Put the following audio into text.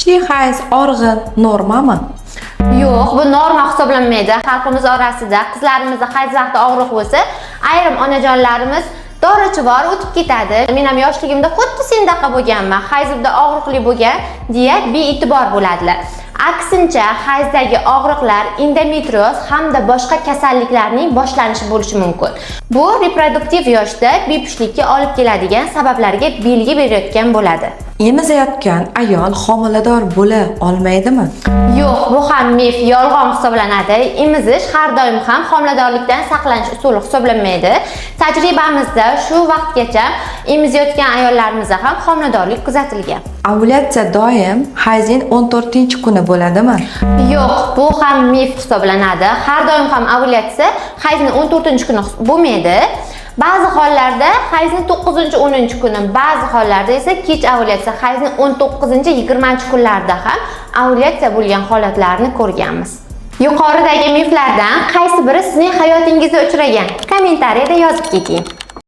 Kuchli hayz, og'riq normami? Yo'q, bu norma hisoblanmaydi. Xalqimiz orasida qizlarimizda hayz vaqti og'riq bo'lsa, ayrim onajonlarimiz dorichivor o'tib ketadi. Men ham yoshligimda xuddi sendaqa bo'lganman, hayzimda og'riqli bo'lgan deya bee'tibor bo'ladilar. Aksincha, hayzdagi og'riqlar endometrioz hamda boshqa kasalliklarning boshlanishi bo'lishi mumkin. Bu reproduktiv yoshda bepushtlikka olib keladigan sabablarga belgi berayotgan bo'ladi. Emizayotgan ayol homilador bo'la olmaydimi? Yo'q, bu ham mif, yolg'on hisoblanadi. Emizish har doim ham homiladorlikdan saqlanish usuli hisoblanmaydi. Tajribamizda shu vaqtgacha emizayotgan ayollarimizda ham homiladorlik kuzatilgan. Ovulyatsiya doim hayzning 14-kuni bo'ladimi? Yo'q, bu ham mif hisoblanadi. Har doim ham ovulyatsiya hayzning 14-kuni bo'lmaydi. Ba'zi hollarda hayzning 9-10 kuni, ba'zi hollarda esa kech ovulyatsiya hayzning 19-20 kunlarida ham ovulyatsiya bo'lgan holatlarni ko'rganmiz. Yuqoridagi miflardan qaysi biri sizning hayotingizda uchragan? Kommentariyada yozib keting.